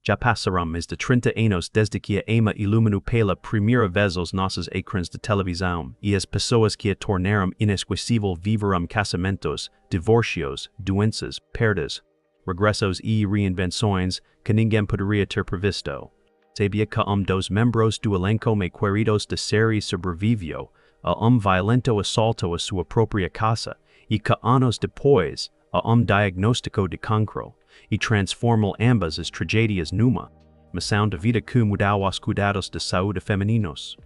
Já passaram mais de 30 anos desde que a Ema iluminou pela primeira vez os nossos ecrãs de televisão, e as pessoas que a tornaram inesquecível viveram casamentos, divórcios, doenças, perdas, regressos e reinvenções que ninguém poderia ter previsto. Sabia que dos membros do elenco mais queridos da série sobreviveu a violento assalto à sua própria casa, e que anos depois, a diagnóstico de cancro, e transformou ambas as tragédias numa missão de vida que mudou os cuidados de saúde femininos.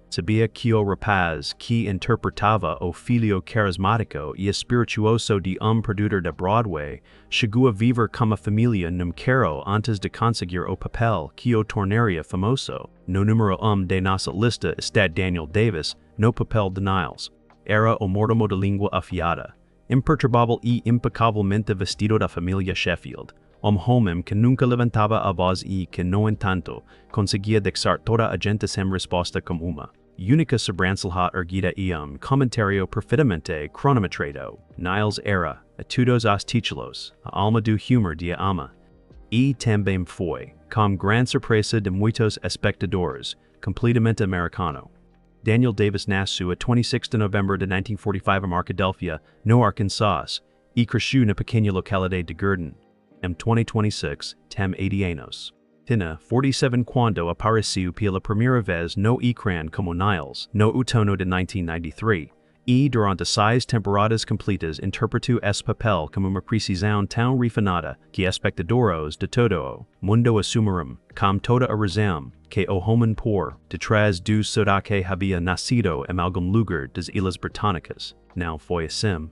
Sabia que o rapaz que interpretava o filho carismático e espirituoso de produtor de Broadway chegou a viver como família num carro antes de conseguir o papel que o tornaria famoso. No número de nossa lista está Daniel Davis, no papel de Niles. Era o mordomo de língua afiada, imperturbável e impecavelmente vestido da família Sheffield. Homem que nunca levantava a voz e que, no entanto, conseguia deixar toda a gente sem resposta com uma única sobrancelha erguida e comentário perfeitamente cronometrado. Niles era, a todos os títulos, a alma do humor de ama. E também foi, com grande surpresa de muitos espectadores, completamente americano. Daniel Davis nasceu a 26 de novembro de 1945 em Arkadelphia, no Arkansas, e cresceu na pequena localidade de Gurdon. Em 2026, tem 80 anos. Tinha 47 quando apareceu pela primeira vez no ecrã como Niles, no outono de 1993, e durante 6 temporadas completas interpretou esse papel como uma precisão tão refinada que espectadores de todo o mundo assumiram, com toda a razão, que o homem por detrás do sotaque havia nascido em algum lugar das Ilhas Britânicas. Não foi assim.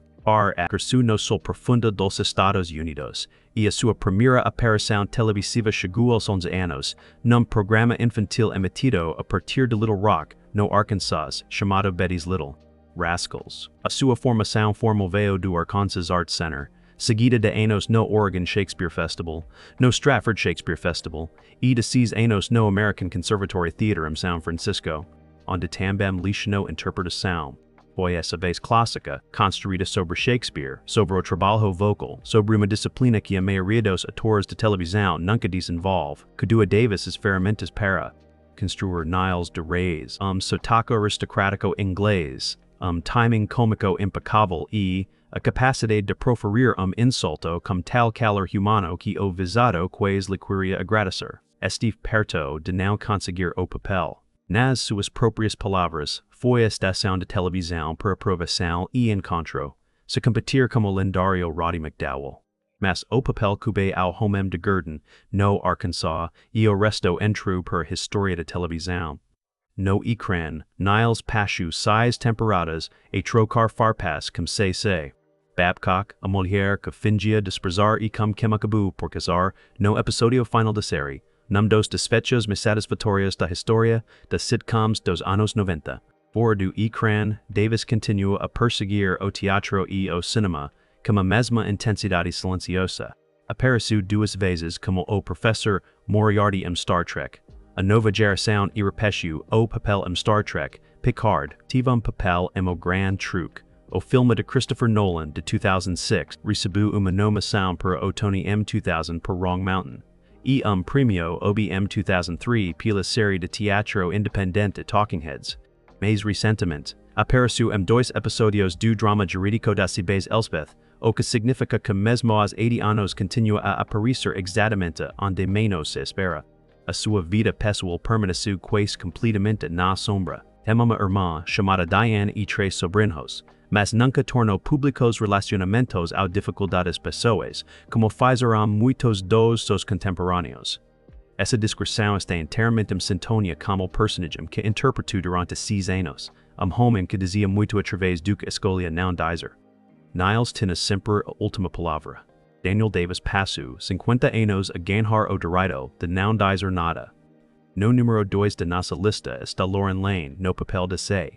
Cresceu no sul profundo dos Estados Unidos, e a sua primeira aparição televisiva chegou aos 11 anos, num programa infantil emitido a partir de Little Rock, no Arkansas, chamado Betty's Little Rascals. A sua formação formal veio do Arkansas Arts Center, seguida de anos no Oregon Shakespeare Festival, no Stratford Shakespeare Festival, e de 6 anos no American Conservatory Theater em São Francisco, onde também lecionou interpretação. Foi essa vez clássica, construída sobre Shakespeare, sobre o trabalho vocal, sobre uma disciplina que a maioria dos atores de televisão nunca desenvolve, que deu a Davis as ferramentas para construir Niles de Reis, sotaque aristocrático inglês, timing cômico impecável e a capacidade de proferir insulto com tal calor humano que o visado quase lhe queria agradecer. Estive perto de não conseguir o papel. Nas suas próprias palavras, foi a estação de televisão por aprovação e encontro, se competir como o lendário Roddy McDowell. Mas o papel cube ao homem de Gurdon, no Arkansas, e o resto entrou por história de televisão. No ecrã, Niles passou 6 temporadas e trocar farpas com C. Babcock, a mulher que fingia desprezar e com quem acabou por casar, no episódio final da série, num dos despechos mais satisfatórios da história das sitcoms dos anos 90. Fora do ecrã, Davis continua a perseguir o teatro e o cinema com a mesma intensidade silenciosa. Apareceu 2 vezes como o professor Moriarty em Star Trek. A nova geração e repetiu o papel em Star Trek, Picard, tive papel em O Gran Truque. O filme de Christopher Nolan de 2006 recebeu uma nomeação para o Tony M 2000 por Wrong Mountain. E premio OBM 2003 pela série de teatro independente Talking Heads. Mais recentemente, apareceu em 2 episódios do drama jurídico das Cibes Elspeth, o que significa que mesmo aos 80 anos continua a aparecer exatamente onde menos se espera. A sua vida pessoal permaneceu quase completamente na sombra. Tem uma irmã chamada Diane e 3 sobrinhos, mas nunca tornou públicos relacionamentos ou dificuldades pessoais, como fizeram muitos dos seus contemporâneos. Essa descrição está inteiramente em sintonia com o personagem que interpretou durante 6 anos, homem que dizia muito através do que escolhia não dizer. Niles tinha sempre a última palavra. Daniel Davis passou 50 anos a ganhar o direito de não dizer nada. No número 2 de nossa lista está Lauren Lane no papel de C.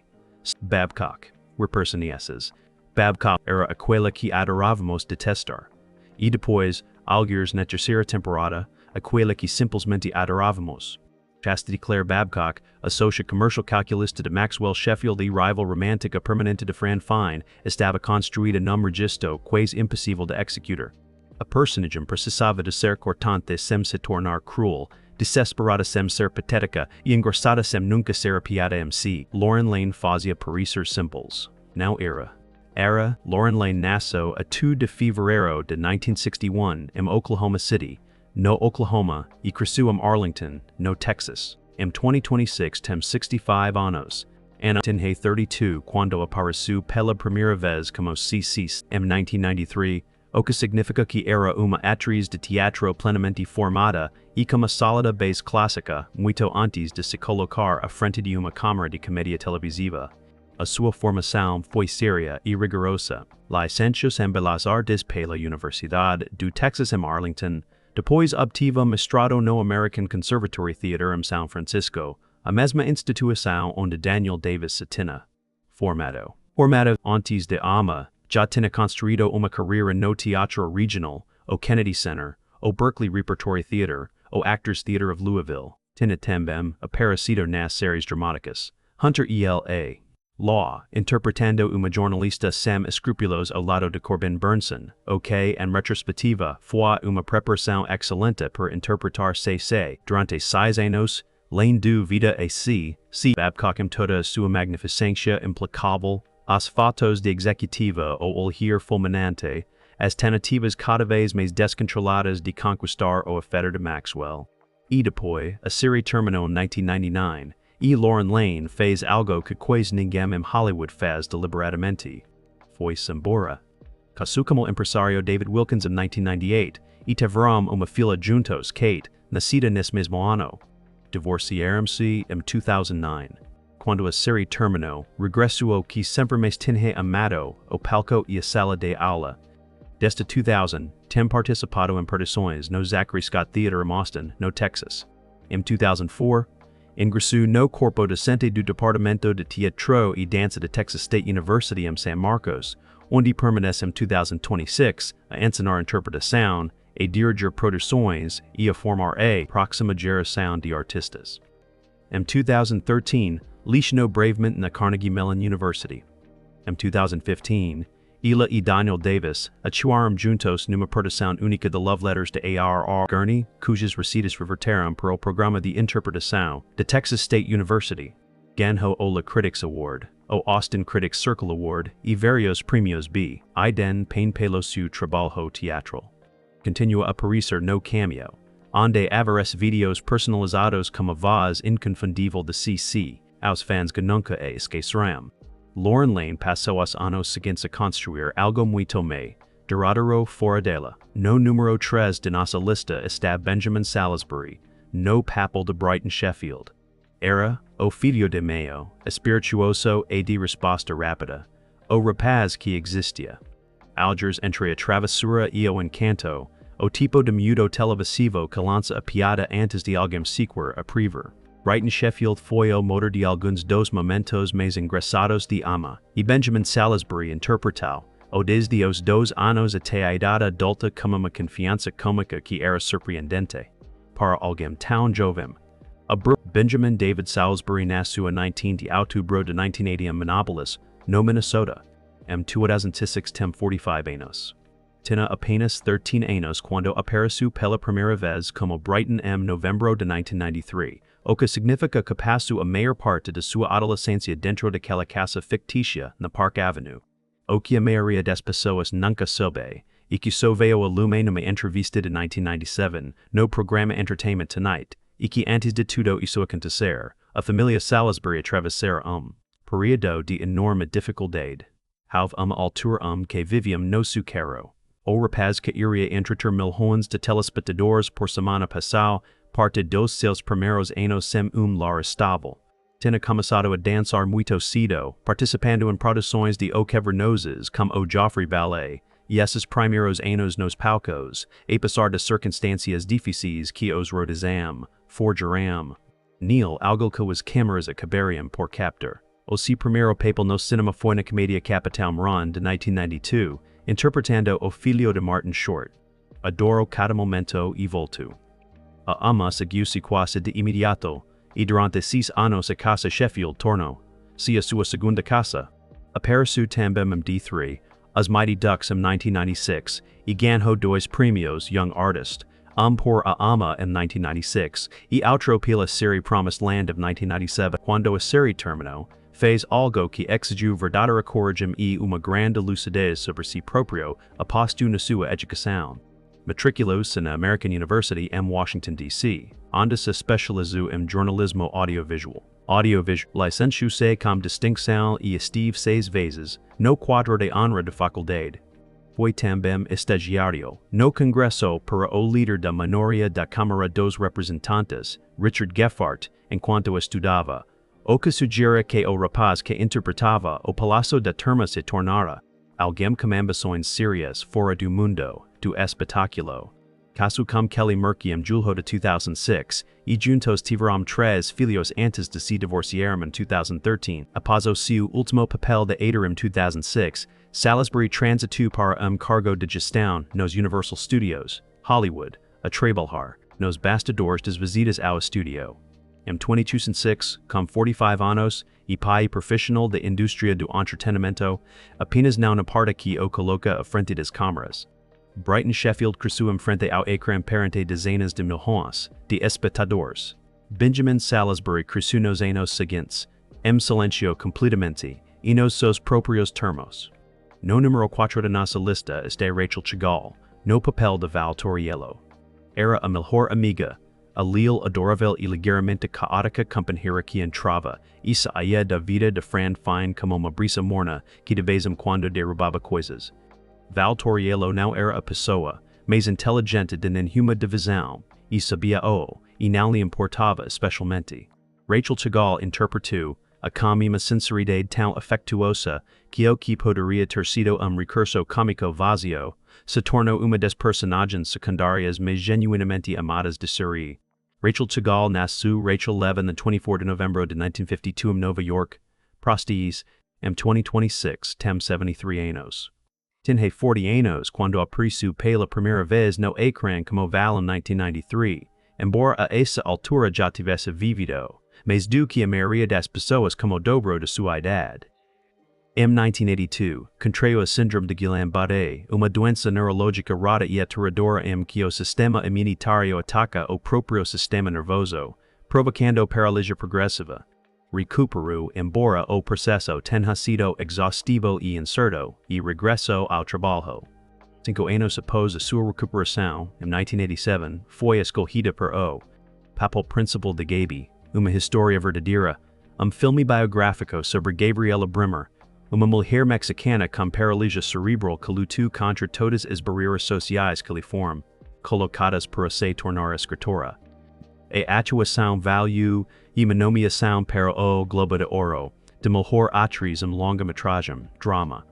Babcock. Personagens. Babcock era aquela que adorávamos detestar. E depois, alguns na terceira temporada, aquela que simplesmente adorávamos. Chastity Claire Babcock, a sócia commercial calculista de Maxwell Sheffield e rival romântica permanente de Fran Fine, estava construída num registro quase impossível de executar. A personagem precisava de ser cortante sem se tornar cruel, desesperada sem ser patética e engraçada sem nunca ser piada MC. Lauren Lane fazia parecer simples. Now Era, Lauren Lane nasceu a 2 de fevereiro de 1961 em Oklahoma City, no Oklahoma, e cresceu em Arlington, no Texas. Em 2026 tem 65 anos. Ana tinha 32 quando apareceu pela primeira vez como CC em 1993, o que significa que era uma atriz de teatro plenamente formada e com uma sólida base clássica, muito antes de se colocar à frente de uma câmara de comédia televisiva. A sua formação foi séria e rigorosa. Licenciou-se em Belas Artes pela Universidade do Texas em Arlington, depois obteve mestrado no American Conservatory Theater em São Francisco, a mesma instituição onde Daniel Davis se tinha formado. Antes de ama, já tinha construído uma carreira no teatro regional, o Kennedy Center, o Berkeley Repertory Theater, o Actors Theater of Louisville. Tinha também aparecido nas séries dramáticas Hunter E.L.A. Law, interpretando uma jornalista sem escrúpulos ao lado de Corbin Burnson, o que, em retrospectiva, foi uma preparação excelente para interpretar C.C. durante 6 anos. Lane do vida a C. Babcock em toda a sua magnificência implacável, as fotos de executiva ou olhar fulminante, as tentativas cada vez mais descontroladas de conquistar o afeto de Maxwell. E depois, a série terminou em 1999, e Lauren Lane fez algo que quase ninguém em Hollywood faz deliberadamente. Foi-se embora. Casou como o empresário David Wilkins em 1998, e tiveram uma filha juntos, Kate, nascida nesse mesmo ano. Divorciaram-se em 2009. Quando a série terminou, regressou ao que sempre mais tinha amado, o palco e a sala de aula. Desde 2000, tem participado em produções no Zachary Scott Theater em Austin, no Texas. Em 2004, ingressou no corpo docente do Departamento de Teatro e Dança de Texas State University em San Marcos, onde permanece em 2026 a ensinar interpretação, a dirigir produções e a formar a próxima geração de artistas. Em 2013, lecionou brevemente na Carnegie Mellon University. Em 2015, ela e Daniel Davis atuaram juntos numa produção única de Love Letters de A.R.R. Gurney, cujas receitas reverteram para o programa de interpretação de Texas State University. Ganhou o Critics Award, o Austin Critics Circle Award e vários prêmios B. I den pelo seu trabalho teatral. Continua a aparecer no Cameo, onde aparece vídeos personalizados como a voz inconfundível de CC, aos fãs que nunca a esquecerão. Lauren Lane passou os anos seguintes a construir algo muito mais duradouro fora dela. No número 3 de nossa lista está Benjamin Salisbury, no papel de Brighton Sheffield. Era o filho de meio, espirituoso e de resposta rápida, o rapaz que existia. Algers entre a travessura e o encanto, o tipo de miúdo televisivo que lança a piada antes de alguém sequer a prever. Brighton Sheffield foi o motor de alguns dos momentos mais engraçados de ama, e Benjamin Salisbury interpretou, o desde os 2 anos até a idade adulta como uma confiança cômica que era surpreendente. Para alguém tão jovem. Benjamin David Salisbury nasceu a 19 de outubro de 1980 em Minneapolis, no Minnesota. Em 2006 tem 45 anos. Tinha apenas 13 anos quando apareceu pela primeira vez como Brighton em novembro de 1993, o que significa que passou a maior parte de sua adolescência dentro daquela casa fictícia na Park Avenue. O que a maioria das pessoas nunca soube, e que só veio a lume numa entrevista de 1997 no programa Entertainment Tonight, e que antes de tudo isso acontecer, a família Salisbury atravessara período de enorme dificuldade. Houve uma altura que viviam no seu carro. O rapaz que iria entreter milhões de telespectadores por semana passou parte dos seus primeiros anos sem lar estável. Tinha começado a dançar muito cedo, participando em produções de O Quebra-Nozes como o Joffrey Ballet, e esses primeiros anos nos palcos, apesar de circunstâncias difíceis que os rodearam, forjaram. Neil algo que as câmeras acabariam por captar. O seu primeiro papel no cinema foi na comédia Capitão Run de 1992, interpretando o filho de Martin Short. Adoro cada momento e volto. A ama seguiu-se quase de imediato, e durante 6 anos a casa Sheffield tornou-se a sua segunda casa. Apareceu também em D3, As Mighty Ducks in 1996, y ganó dos premios Young Artist, por a ama in 1996, y outro pela serie Promised Land of 1997. Cuando a serie terminó, fez algo que exigiu verdadera coragem y uma grande lucidez sobre si proprio aposto na sua educação. Matriculou-se na American University em Washington, D.C., onde se especializou em jornalismo audiovisual. Licenciou-se com distinção e esteve 6 vezes no quadro de honra da faculdade. Foi também estagiário no Congresso para o líder da minoria da Câmara dos Representantes, Richard Gephardt, enquanto estudava, o que sugere que o rapaz que interpretava o Palácio da Turma se tornara alguém com ambições sérias fora do mundo do espetáculo. Caso com Kelly Murphy em julho de 2006, e juntos tiveram 3 filhos antes de se divorciarem em 2013. Após o seu último papel de ator em 2006, Salisbury transitou para cargo de gestão nos Universal Studios, Hollywood, a trabalhar nos bastidores das visitas ao estúdio. Em 2006, com 45 anos, e pai profissional da indústria do entretenimento, apenas não na parte que o coloca à frente das câmeras. Brighton Sheffield cresceu em frente ao ecrã perante dezenas de milhões de espectadores. Benjamin Salisbury cresceu nos anos seguintes, em silêncio completamente, e nos seus próprios termos. No número 4 da nossa lista está Rachel Chagall, no papel de Val Toriello. Era a melhor amiga, a leal, adorável e ligeiramente caótica companheira que entrava e saía da vida de Fran Fine como uma brisa morna que de vez em quando derrubava coisas. Val Toriello não era a pessoa mais inteligente de nenhuma divisão, e sabia e não lhe importava especialmente. Rachel Chagall interpretou a com uma sinceridade tão afectuosa que o que poderia ter sido recurso cômico vazio se tornou uma das personagens secundárias mais genuinamente amadas de série. Rachel Chagall nasceu Rachel Levin the 24 de novembro de 1952 em Nova York, Prosties, em 2026, tem 73 anos. Tinha 40 anos quando apareceu pela primeira vez no ecrã como Val em 1993, embora a essa altura já tivesse vivido, mas do que a maioria das pessoas como dobro de sua idade. Em 1982, contraiu a síndrome de Guillain-Barré, uma doença neurológica rara e aterradora em que o sistema imunitário ataca o próprio sistema nervoso, provocando paralisia progressiva. Recuperou, embora o processo tenha sido exaustivo e incerto, e regressou ao trabalho. 5 anos após a sua recuperação, em 1987, foi escolhida por o papel principal de Gaby, uma história verdadeira, filme biográfico sobre Gabriela Bremer, uma mulher mexicana com paralisia cerebral que lutou contra todas as barreiras sociais que lhe foram colocadas para se tornar escritora. A atuação valeu e uma nomeação para o Globo de Ouro, de melhor atriz em longa-metragem, drama.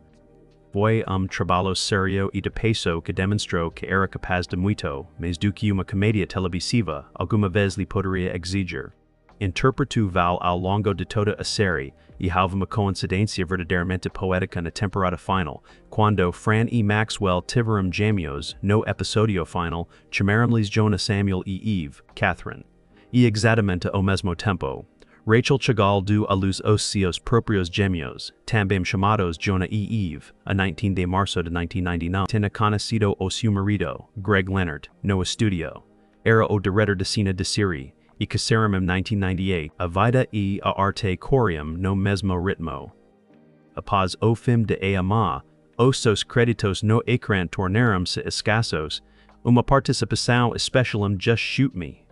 Foi trabalho sério e de peso que demonstrou que era capaz de muito, mais do que uma comédia televisiva alguma vez lhe poderia exigir. Interpretou Val ao longo de toda a série, e houve uma coincidência verdadeiramente poética na temporada final, quando Fran e Maxwell tiveram gêmeos no episódio final, chamaram-lhes Jonah Samuel e Eve, Catherine. E exatamente ao mesmo tempo, Rachel Chagall deu à luz os seus próprios gêmeos, também chamados Jonah e Eve, a 19 de março de 1999. Tinha conhecido o seu marido, Greg Leonard, no estúdio. Era o diretor de cena da série, e casaram em 1998, a vida e a arte corriam no mesmo ritmo. Após o fim de A Ama, os seus créditos no ecrã tornaram-se escassos, uma participação especial em Just Shoot Me,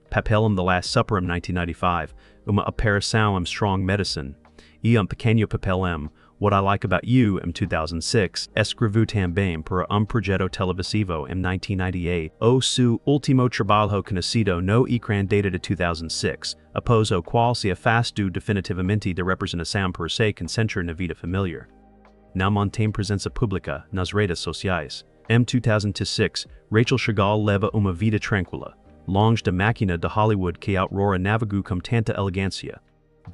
papel em The Last Supper em 1995, uma aparição em Strong Medicine, e pequeno papel em What I Like About You em 2006, escreveu também para projeto televisivo em 1998, o seu último trabalho conhecido no ecrã data de 2006, após o qual se afastou definitivamente da representação por se concentrar na vida familiar. Não mantém presença pública nas redes sociais. Em 2006, Rachel Chagall leva uma vida tranquila, longe da máquina de Hollywood que outrora navegou com tanta elegância.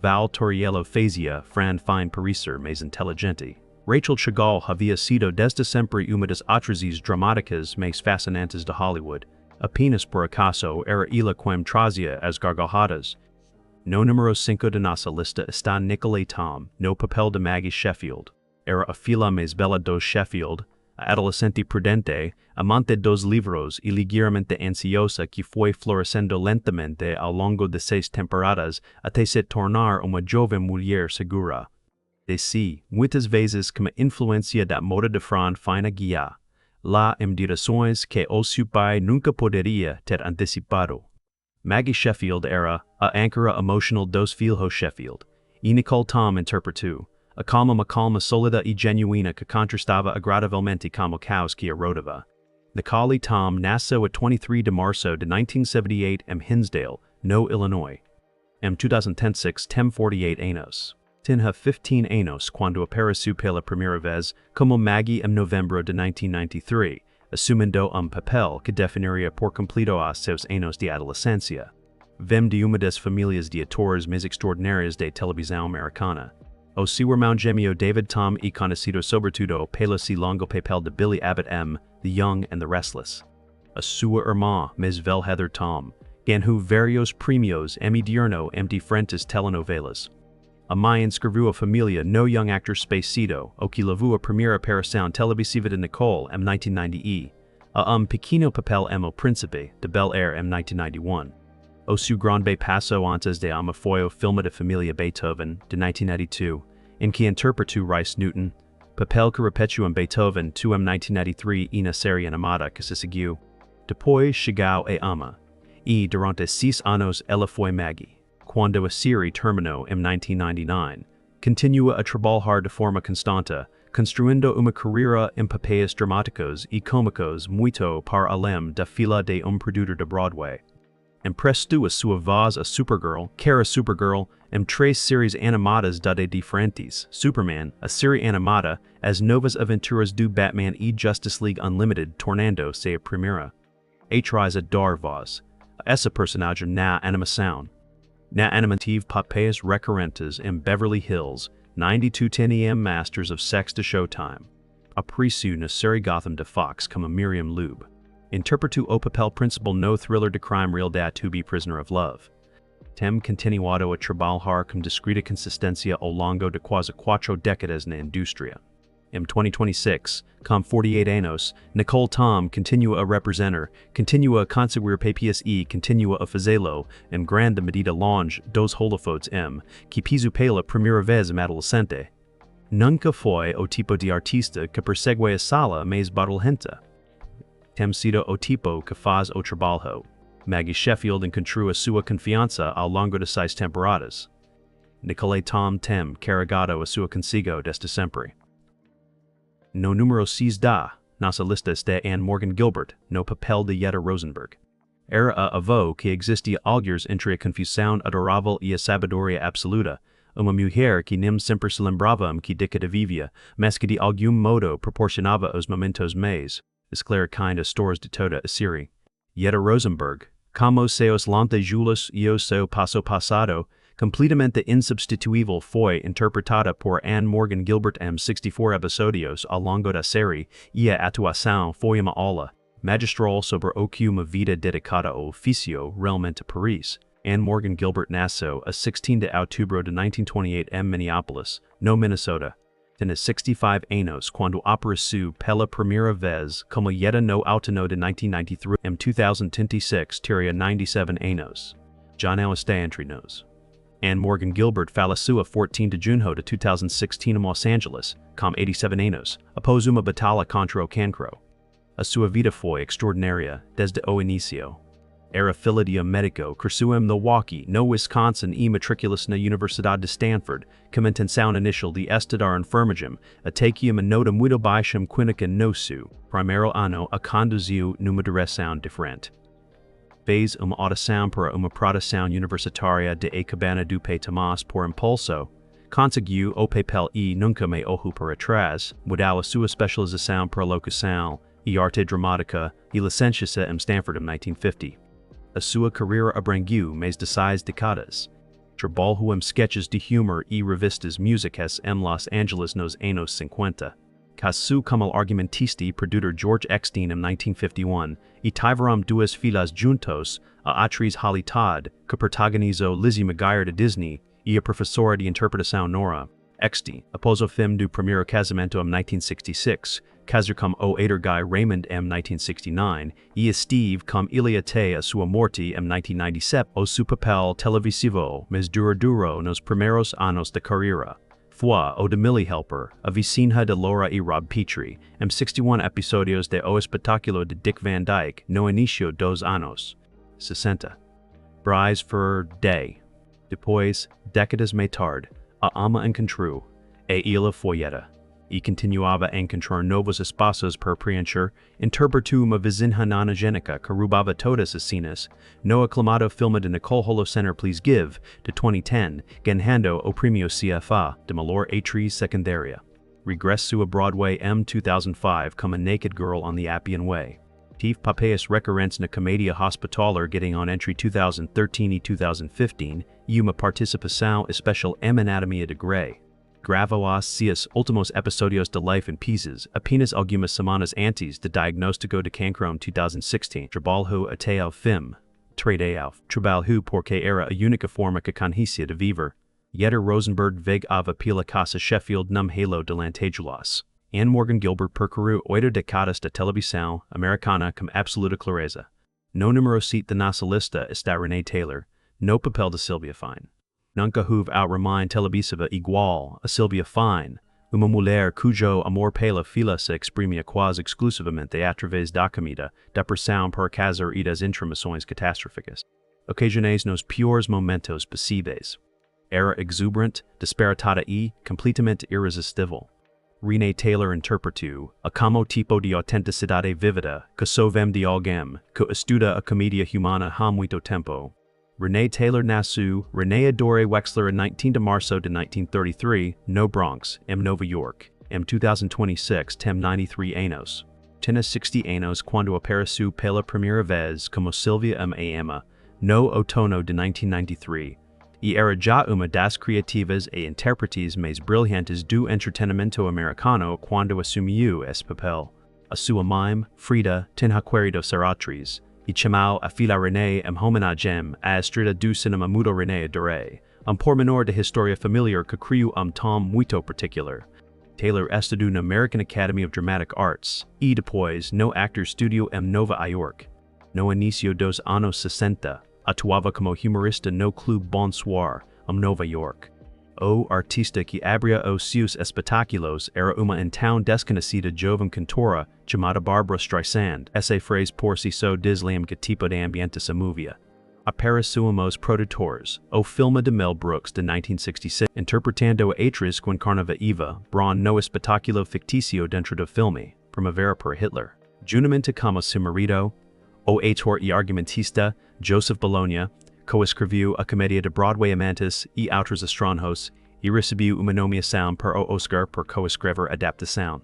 Val Toriello fazia Fran Fine parecer mais inteligente. Rachel Chagall havia sido desde sempre uma das atrizes dramáticas mais fascinantes de Hollywood. Apenas por acaso era ela quem trazia as gargalhadas. No número 5 da nossa lista está Nicole Tom, no papel de Maggie Sheffield. era a fila mais bella dos Sheffield, a adolescente prudente, amante dos livros y ligeramente ansiosa que fue florescendo lentamente ao longo de 6 temporadas até se tornar uma jovem mulher segura de si, muitas vezes com a influência da moda de Fran fina guia, lá em direções que o seu pai nunca poderia ter antecipado. Maggie Sheffield era a âncora emotional dos filhos Sheffield, e Nicole Tom interpretou a calma sólida e genuína que contrastava agradavelmente com o caos que a rodeava. Nicole Tom nasceu a 23 de março de 1978 em Hinsdale, no Illinois. Em 2006 tem 48 anos. Tinha 15 anos quando apareceu pela primeira vez como Maggie em novembro de 1993, assumindo papel que definiria por completo a seus anos de adolescência. Vem de uma das famílias de atores mais extraordinárias da televisão americana. O seu irmão gêmeo David Tom é conhecido sobretudo pelo seu longo papel de Billy Abbott em The Young and the Restless. A sua irmã, mais velha Heather Tom, ganhou vários prêmios Emmy em diferentes telenovelas. A mãe inscreveu a família no Young Actor Spacito, o que levou a primeira aparição televisiva de Nicole em 1990 a pequeno papel em O Príncipe de Bel-Air em 1991. O seu grande passo antes de foi o filme de família Beethoven, de 1992, em que interpretou Rice Newton, papel que repetiu em Beethoven 2 em 1993 e na série animada que se seguiu. Depois chegou a ama, e durante 6 anos ela foi Maggie. Quando a série terminou em 1999, continua a trabalhar de forma constante, construindo uma carreira em papéis dramáticos e cômicos muito para além da fila de produtor de Broadway. Emprestou a sua voz a Supergirl, que era Supergirl, em 3 séries animadas de diferentes, Superman, a série animada, as novas aventuras do Batman e Justice League Unlimited tornando-se a primeira. Atrás a dar voz a essa personagem na animação. Na animative papéis recorrentes em Beverly Hills, 9210 Masters of Sex de Showtime. Apareceu na série Gotham de Fox como Miriam Loeb. Interpretou o papel principal no thriller de crime real da To Be Prisoner of Love. Tem continuado a trabalhar com discreta consistência ao longo de quase 4 décadas na indústria. Em 2026, com 48 anos, Nicole Tom continua a representar, continua a conseguir papéis e continua a fazê-lo em grande medida longe dos holofotes que piso pela primeira vez em adolescente. Nunca foi o tipo de artista que persegue a sala mais barulhenta. Tem sido o tipo que faz o trabalho. Maggie Sheffield encontrou a sua confiança ao longo de 6 temporadas. Nicole Tom tem carregado a sua consigo desde sempre. No número 6 da nossa lista está Morgan Guilbert, no papel de Yetta Rosenberg. Era a avó que existia algures entre a confusão adorável e a sabedoria absoluta, uma mulher que nem sempre se lembrava que de vivia, mas que de algum modo proporcionava os momentos mais esclarecindo histórias de toda a série. Yetta Rosenberg, como seus lante Julius e o seu passo passado, completamente insubstituível foi interpretada por Morgan Guilbert em 64 episódios ao longo da série, e a atuação foi uma aula magistral sobre o que uma vida dedicada ao ofício realmente Paris. Morgan Guilbert nasceu a 16 de outubro de 1928 em Minneapolis, no Minnesota. Tinha 65 anos quando apareceu pela primeira vez como Yetta no outono de 1993. Em 2026 teria 97 anos. Já não está entre nós. Morgan Guilbert faleceu a 14 de junho de 2016 em Los Angeles, com 87 anos, após uma batalha contra o cancro. A sua vida foi extraordinária desde o início. Era filha de médico, cresceu em Milwaukee, no Wisconsin e matriculou-se na Universidade de Stanford, com a intenção inicial de estudar enfermagem, até que uma nota muito baixa clínica no seu primeiro ano a conduziu numa direção diferente. Fez uma audição para uma produção universitária de A Cabana do Pai Tomás por impulso, conseguiu o papel e nunca me olhou para trás, mudou a sua especialização para locução e arte dramática e licenciou-se em Stanford em 1950. A sua carreira abrangiu mais de 6 décadas. Trabalhou em sketches de humor e revistas musicais em Los Angeles nos anos 50. Casou como argumentista e produtor George Eckstein em 1951 e tiveram 2 filhas juntos, a atriz Holly Todd, que protagonizou Lizzie McGuire de Disney, e a professora de interpretação Nora XD, após o fim do primeiro casamento em 1966, casar com o ator Guy Raymond em 1969 e esteve com ele até a sua morte em 1997. O seu papel televisivo mais duro nos primeiros anos da carreira foi o de Millie Helper, a vizinha de Laura e Rob Petrie, em 61 episódios de O Espetáculo de Dick Van Dyke no início dos anos 60. Bryce for Day. Depois, décadas mais tarde, a ama encontrou a ilha folhada e continuava a encontrar novos espaços para preencher, interpretou uma vizinha nanogênica que roubava todas as cenas no aclamado filme de Nicole Tom Please Give, de 2010, ganhando o prêmio CFA de melhor atriz secundária. Regresso a Broadway em 2005 como a Naked Girl on the Appian Way. Tive papéis recorrentes na comédia hospitalar getting on entre 2013 e 2015 e uma participação especial em Anatomia de Grey. Gravou as seus últimos episódios de Life in Pieces apenas algumas semanas antes do diagnóstico de cancro em 2016. Trabalhou até ao fim. Trabalhou porque era a única forma que conhecia de viver. Yetter Rosenberg vegava pela casa Sheffield num halo de lantejolas. Morgan Guilbert percorreu 8 décadas da televisão americana com absoluta clareza. No número 7 da nossa lista está Renee Taylor, no papel de Sylvia Fine. Nunca houve outra televisiva igual a Sylvia Fine, uma mulher cujo amor pela filha se exprimia quase exclusivamente através da comida, da pressão para casar e das intromissões catastróficas, ocasionais nos piores momentos possíveis. Era exuberante, disparatada e completamente irresistível. Renee Taylor interpretou a como tipo de autenticidade vívida que só vem de alguém que estuda a comédia humana há muito tempo. Renee Taylor nasceu Renee Adore Wexler em 19 de março de 1933, no Bronx, em Nova York. Em 2026 tem 93 anos. Tinha 60 anos quando apareceu pela primeira vez como Sylvia em Ama, no outono de 1993. E era já uma das criativas e intérpretes mais brilhantes do entretenimento americano quando assumiu esse papel. A sua mãe, Frida, tinha querido ser atriz, e chamou a filha Renee em homenagem à estrela do cinema mudo Renee Adore, pormenor da história familiar que criou tom muito particular. Taylor estudou na American Academy of Dramatic Arts e depois no Actor Studio em Nova York. No início dos anos 60, atuava como humorista no Club Bonsoir, em Nova York. O artista que abria os seus espetáculos era uma então desconhecida jovem cantora chamada Barbra Streisand. Essa frase por si só diz-lhe que tipo de ambiente se movia. Apareceu os produtores, o filme de Mel Brooks de 1966, interpretando a atriz que encarnava Eva Braun no espetáculo fictício dentro do filme, Primavera para Hitler. Juntamente como seu marido, o ator e argumentista Joseph Bologna, coescreveu a comédia de Broadway Amantes e outros estranhos e recebeu uma nomeação para o Oscar por coescrever adaptação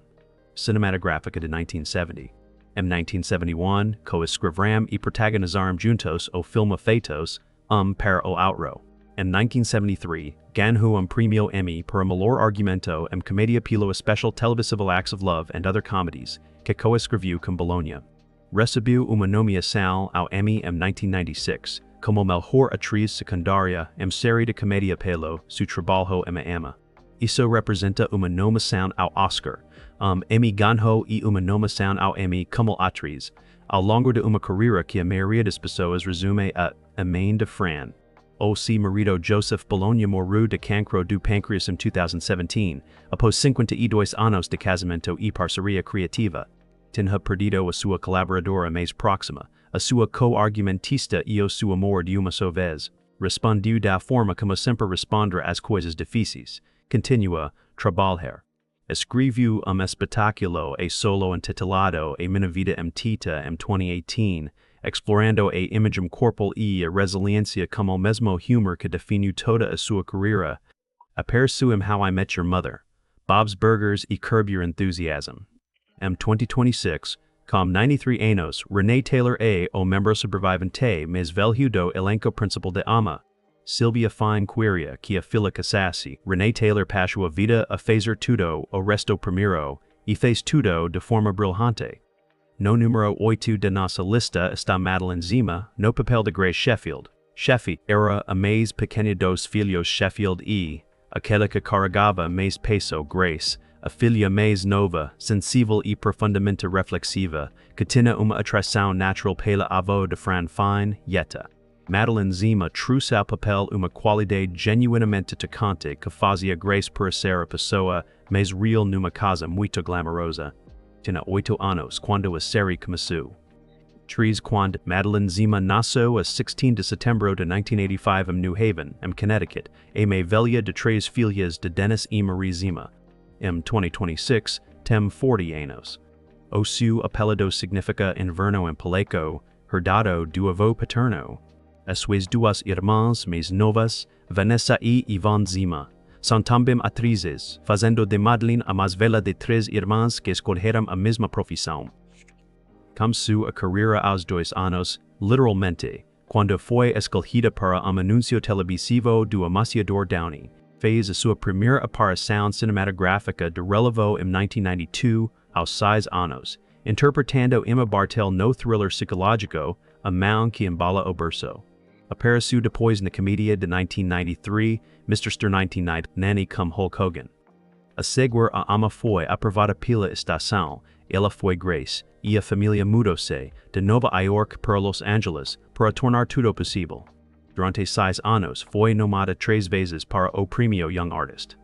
cinematográfica de 1970. Em 1971, coescreveram e protagonizaram juntos o filme Feitos, para o Outro. Em 1973, ganhou prêmio Emmy por melhor argumento em comédia pelo special televisivo Acts of Love and Other Comedies, que coescreveu com Bologna. Recebeu uma nomeação ao Emmy em 1996, como melhor atriz secundária em série de comédia pelo seu trabalho em Ama. Isso representa uma nomeação ao Oscar, Emmy ganhou e uma nomeação ao Emmy como atriz, ao longo de uma carreira que a maioria das pessoas resume a mãe de Fran. O seu marido Joseph Bologna morreu de cancro do pâncreas em 2017, após 52 anos de casamento e parceria criativa. Tinha perdido a sua colaboradora mais próxima, a sua co-argumentista e o seu amor de uma só vez. Respondeu da forma como sempre responder às coisas difíceis. Continua trabalhar. Escreveu espetáculo e solo intitulado A Minha Vida em Tita em 2018, explorando a imagem corporal e a resiliência como o mesmo humor que definiu toda a sua carreira. Apareceu em How I Met Your Mother, Bob's Burgers e Curb Your Enthusiasm. Em 2026, com 93 anos, Renee Taylor é o membro sobrevivente mais velho do elenco principal de Ama. Sylvia Fine queria que a filha casasse. Renee Taylor passou a vida a fazer tudo o resto primeiro, e fez tudo de forma brilhante. No número 8 da nossa lista está Madeline Zima, no papel de Grace Sheffield. Sheffield era a mais pequena dos filhos Sheffield e, aquela que carregava mais peso grace, a filha mais nova, sensível e profundamente reflexiva, que tinha uma atração natural pela avó de Fran fine, Yetta. Madeline Zima trouxe ao papel uma qualidade genuinamente tocante que fazia grace parecer a pessoa mais real numa casa muito glamourosa. Tinha 8 anos quando a série começou. Quando Madeline Zima nasceu a 16 de setembro de 1985 em New Haven, em Connecticut, é uma velha de 3 filhas de Dennis e Marie Zima. Em 2026, tem 40 anos. O seu apelido significa inverno em polaco, herdado do avô paterno. As suas duas irmãs mais novas, Vanessa e Yvonne Zima, são também atrizes, fazendo de Madeline a mais velha de 3 irmãs que escolheram a mesma profissão. Começou a carreira aos 2 anos, literalmente, quando foi escolhida para anúncio televisivo do anunciador Downey. Fez a sua primeira aparição cinematográfica de relevo em 1992, aos 6 anos, interpretando Emma Bartel no thriller psicológico A Mão que Embala o Berço. Apareceu depois na comédia de 1993, Mr. 1990, Nanny com Hulk Hogan. A seguir a ama foi aprovada pela estação, ela foi Grace, e a família mudou-se de Nova York para Los Angeles para tornar tudo possível. Durante 6 anos foi nomada 3 vezes para o Premio Young Artist.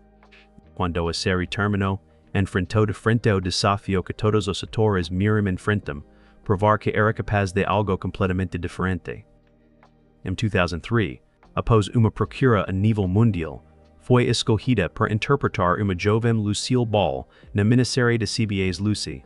Quando a série terminou, enfrentou de frente o desafio que todos os atores miram enfrentam, provar que era capaz de algo completamente diferente. Em 2003, após uma procura a nível mundial, foi escolhida para interpretar uma jovem Lucille Ball na minissérie de CBS Lucy.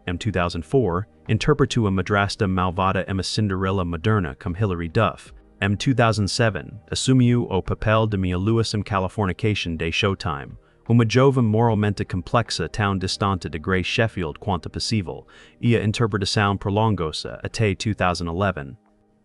Em 2004, interpretou a madrasta malvada em a Cinderella moderna com Hilary Duff. Em 2007, assumiu o papel de Mia Lewis em Californication de Showtime, uma jovem moralmente complexa tão distante de Grace Sheffield quanto possível, e a interpretação prolongou-se até 2011.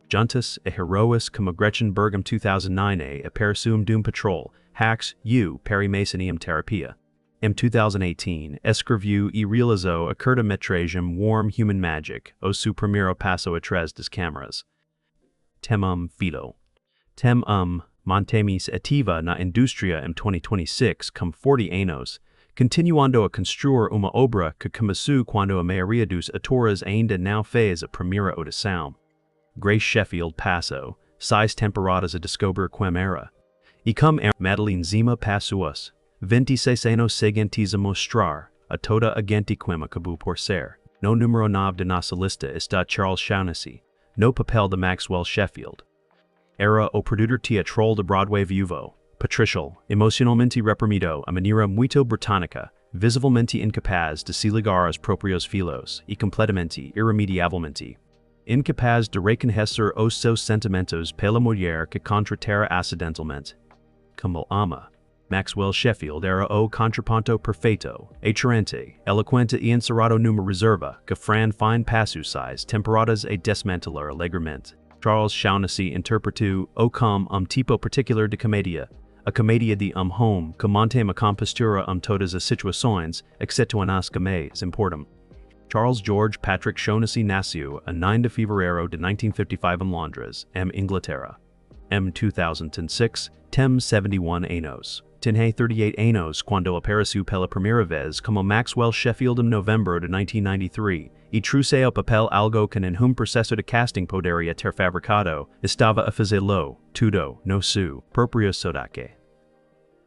Juntas e heroes como Gretchen Berg em 2009 apareceu em Doom Patrol, Hacks, U, Perry Mason e Terapia. Em 2018, escreveu e realizou a curta-metragem Warm Human Magic, o seu primeiro passo atrás das câmeras. Tem filo. Tem mantém-se ativa na indústria em 2026 com 40 anos, continuando a construir uma obra que começou quando a maioria dos atores ainda não fez a primeira audição. Grace Sheffield passou 6 temporadas a descobrir quem era. E como Madeline Zima passou os 26 anos seguintes a mostrar a toda a gente quem acabou por ser. No número 9 de nossa lista está Charles Shaughnessy, no papel de Maxwell Sheffield. Era o produtor teatral de Broadway viúvo, patricial, emocionalmente reprimido a maneira muito britânica, visivelmente incapaz de se ligar aos próprios filhos e completamente, irremediavelmente incapaz de reconhecer os seus sentimentos pela mulher que contratera acidentalmente. Como ama, Maxwell Sheffield era o contraponto perfeito, atraente, eloquente e encerrado numa reserva que Fran fine passou 6 temporadas a desmantelar alegremente. Charles Shaughnessy interpretou o como tipo particular de comédia, a comédia de home que mantém a compostura todas as situações, exceto nas que mais importam. Charles George Patrick Shaughnessy nasceu a 9 de fevereiro de 1955 em Londres, Inglaterra. Em 2006, tem 71 anos. Tinha 38 anos quando apareceu pela primeira vez como Maxwell Sheffield em novembro de 1993, e trouxe ao papel algo que nenhum processo de casting poderia ter fabricado, estava a fazê-lo, tudo, no seu próprio sotaque.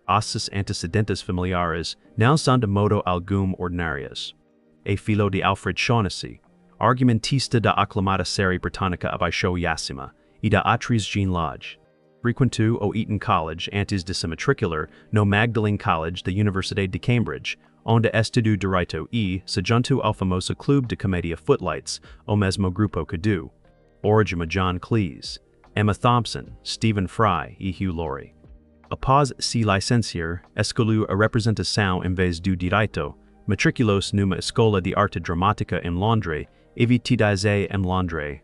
Os antecedentes familiares não são de modo algum ordinários. É filho de Alfred Shaughnessy, argumentista da aclamada série britânica Abaixo Yacima, e da atriz Jean Lodge. Frequentou o Eton College antes de se matricular no Magdalen College da Universidade de Cambridge, onde estudou Direito e se juntou ao famoso clube de comédia Footlights, o mesmo grupo que do Origima John Cleese, Emma Thompson, Stephen Fry e Hugh Laurie. Após se licenciar, escolheu a representação em vez do Direito, matriculou-se numa escola de arte dramática em Londres e vitidade em Londres.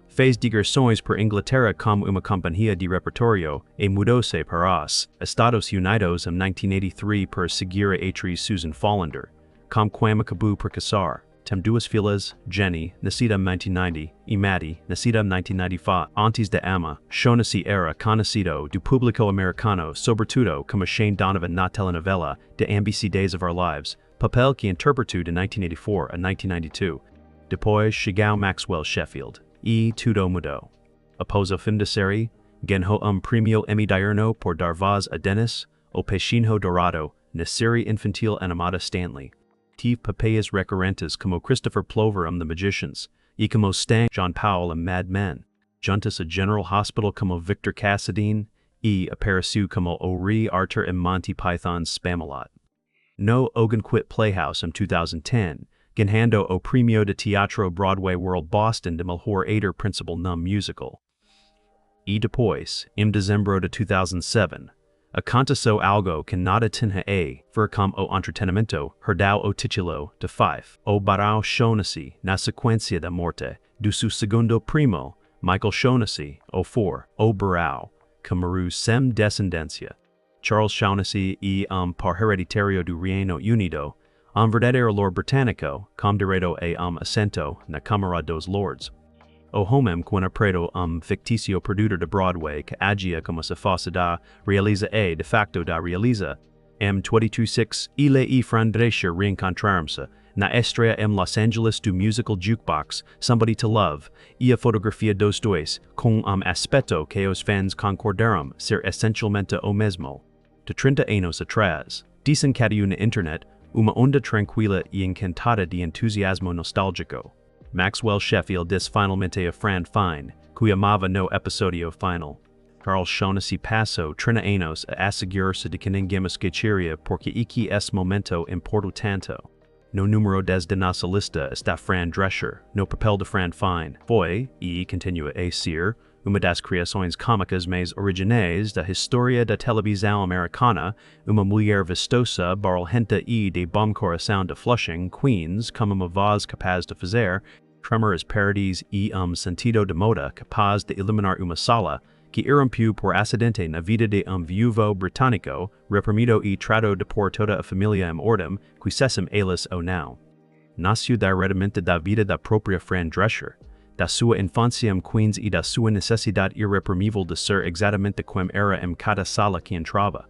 Fez digressões por Inglaterra como uma companhia de repertório e mudou-se para os Estados Unidos em 1983 para seguir a atriz Susan Follander, com quem acabou por casar. Tem duas filas, Jenny, nascida 1990, e Maddie, nascida 1995, antes de ama, Shonasi era conhecido do público americano sobretudo como Shane Donovan na telenovela The NBC Days of Our Lives, papel que interpretou de 1984 a 1992. Depois chegou Maxwell Sheffield, e tudo mudou. Após o fim da série, ganhou premio Emmy Diurno por dar voz a Dennis, o peixinho dourado, na série infantil animada Stanley. Tive papéis recorrentes como Christopher Plover The Magicians, e como Stan John Powell Mad Men, juntas a General Hospital como Victor Cassadine, e apareceu como Ori Arthur Monty Python's Spamalot. No Ogunquit Playhouse 2010, ganhando o Premio de Teatro Broadway World Boston de Melhor Ator Principal Musical. E depois, dezembro de 2007, aconteceu algo que nada tinha a ver com o entretenimento, herdou o título de Fife, o Barão Shaughnessy, na sequência da morte do seu segundo primo, Michael Shaughnessy, o o Barão, que morreu sem descendência. Charles Shaughnessy e par hereditário do Reino Unido, verdadeiro Lord Británico, com direito a assento na Câmara dos Lords. O homem preto fictício produtor de Broadway que agia como se fosse da realiza e de facto da realiza. 226 ele e Fran Drescher reencontraram-se na estreia Los Angeles do musical Jukebox Somebody to Love e a fotografia dos dois com aspecto que os fãs concordaram ser essencialmente o mesmo. De 30 anos atrás, desencadeou na internet uma onda tranquila e encantada de entusiasmo nostálgico. Maxwell Sheffield diz finalmente a Fran Fine, que amava no episódio final. Charles Shaughnessy passou 30 anos a assegurar-se de que ninguém esqueceria porque iki esse momento importa tanto. No número 10 de nossa lista está Fran Drescher, no papel de Fran Fine. Foi, e continua a ser, uma das criações cômicas mais originais da história da televisão americana, uma mulher vistosa, barulhenta e de bom coração de Flushing, Queens, com uma voz capaz de fazer tremor parodies e sentido de moda capaz de iluminar uma sala, que irrompiu por acidente na vida de viúvo britânico, reprimido e tratou de por toda a família ordem, que cessam eles ou não. Nasceu diretamente da vida da própria Fran Drescher, da sua infância Queens e da sua necessidade irreprimível de ser exatamente como era cada sala que entrava.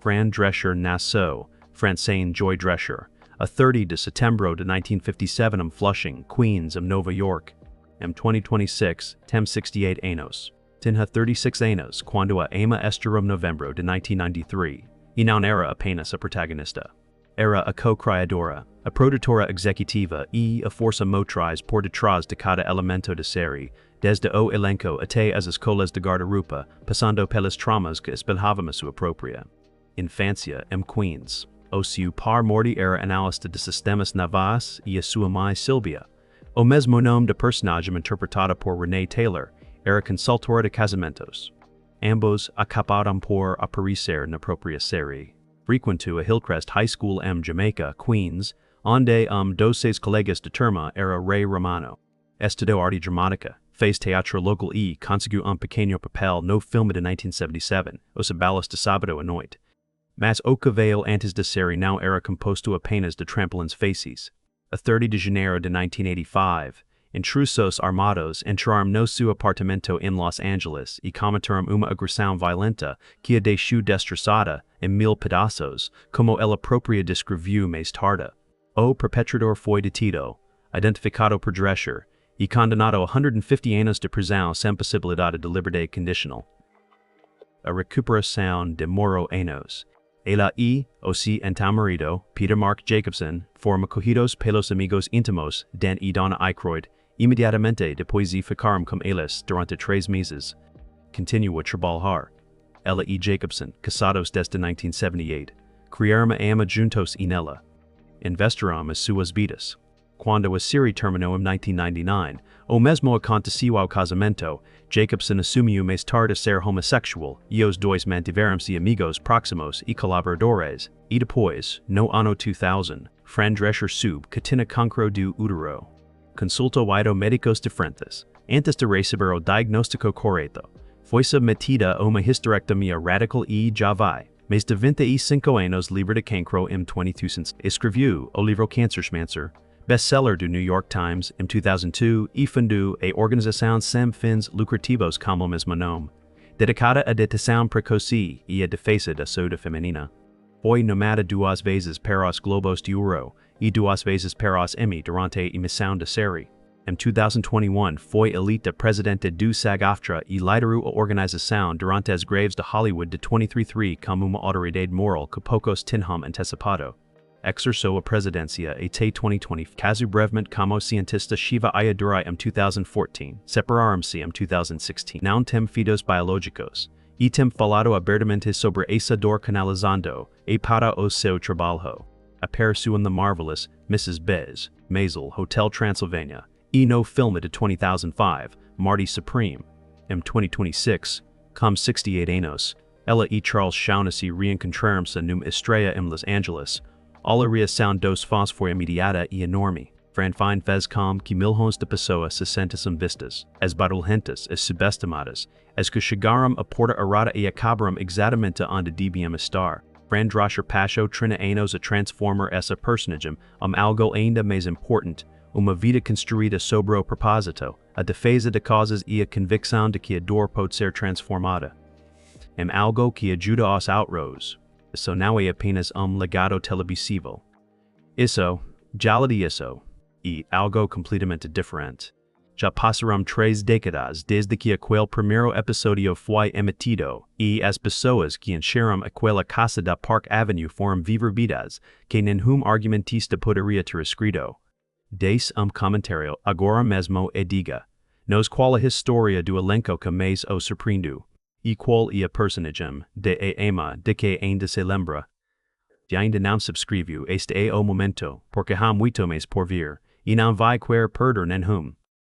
Fran Drescher nasceu, Francine Joy Drescher, a 30 de setembro de 1957 Flushing, Queens, Nova York. 2026, tem 68 anos. Tinha 36 anos quando a ama estreou novembro de 1993, e não era apenas a protagonista. Era a co-criadora, a produtora executiva e a força motriz por detrás de cada elemento da série, desde o elenco até as escolas de guarda-roupa, passando pelas tramas que espelhavam a sua própria infância Queens. O seu par morte era analista de sistemas navais e a sua mãe Sylvia. O mesmo nome da personagem interpretada por Renee Taylor era consultora de casamentos. Ambos acabaram por aparecer na própria série. Frequentou a Hillcrest High School Jamaica, Queens, onde dos seus colegas de turma era Ray Romano. Estudou arte dramática, fez teatro local e conseguiu pequeno papel no filme de 1977, Os Abalos de Sábado à Noite. Mas o que veio antes da série não era composto apenas de trampolins faces. A 30 de janeiro de 1985, intrusos armados entraram no seu apartamento em Los Angeles e cometeram uma agressão violenta que a deixou destroçada em 1000 pedaços, como ela própria descreveu mais tarde. O perpetrador foi detido, identificado por Drescher, e condenado a 150 anos de prisão sem possibilidade de liberdade condicional. A recuperação demorou anos. Ela e o seu então marido, Peter Mark Jacobson, foram acolhidos pelos amigos íntimos Dan e Donna Aykroyd imediatamente depois de ficaram com eles durante 3 meses. Continuou a trabalhar. Ela e Jacobson, casados desde 1978, criaram a ama juntos e nela. Investiram as suas vidas. Quando a série terminou em 1999, o mesmo aconteceu ao casamento. Jacobson assumiu mais tarde ser homossexual e os dois mantiveram-se amigos próximos e colaboradores. E depois, no ano 2000, Fran Drescher soube que tinha cancro do útero. Consultou oito médicos diferentes. Antes de receber o diagnóstico correto, foi submetida a uma histerectomia radical e já vai. Mais de 25 anos livre de cancro em 2000. Escreveu o livro Cancer Schmancer, Bestseller do New York Times, em 2002, e fundou a organização sem fins lucrativos como mesmo nome, dedicada à detecção precoce e à defesa da saúde feminina. Foi nomeada duas vezes para os Globos de Ouro e duas vezes para os Emmy durante a emissão da série. Em 2021, foi eleita presidente do SAG-AFTRA e liderou a organização durante as greves de Hollywood de 2023 como uma autoridade moral que poucos tinham antecipado. Exerceu a presidência até 2020, caso brevemente como cientista Shiva Ayyadurai em 2014, separaram-se em 2016. Não tem filhos biológicos, e tem falado abertamente sobre essa dor canalizando e para o seu trabalho. Apareceu em The Marvelous Mrs. Maisel, Hotel Transylvania, e no filme de 2005, Marty Supreme. Em 2026, com 68 anos, ela e Charles Shaughnessy reencontraram-se numa estreia em Los Angeles. A reação dos fãs foi imediata e enorme. Fran fez com que milhões de pessoas se sentissem vistas, as barulhentas, as subestimadas, as que chegaram a porta errada e acabaram exatamente onde deviam estar. Fran Drescher passou 30 anos a transformar essa personagem algo ainda mais importante, uma vida construída sobre o propósito, a defesa de causas e a convicção de que a dor pode ser transformada em algo que ajuda aos outros. Isso não é apenas legado televisivo. Isso, já lhe isso, e algo completamente diferente. Já passaram 3 décadas desde que aquele primeiro episódio foi emitido, e as pessoas que encheram aquela casa da Park Avenue foram viver vidas que nenhum argumentista poderia ter escrito. Des comentário agora mesmo e diga, nos qual a história do elenco que mais o surpreendeu. E qual é a personagem de ama de que ainda se lembra? Se ainda não subscreveu, este é o momento, porque há muito mais por vir, e não vai querer perder nenhum.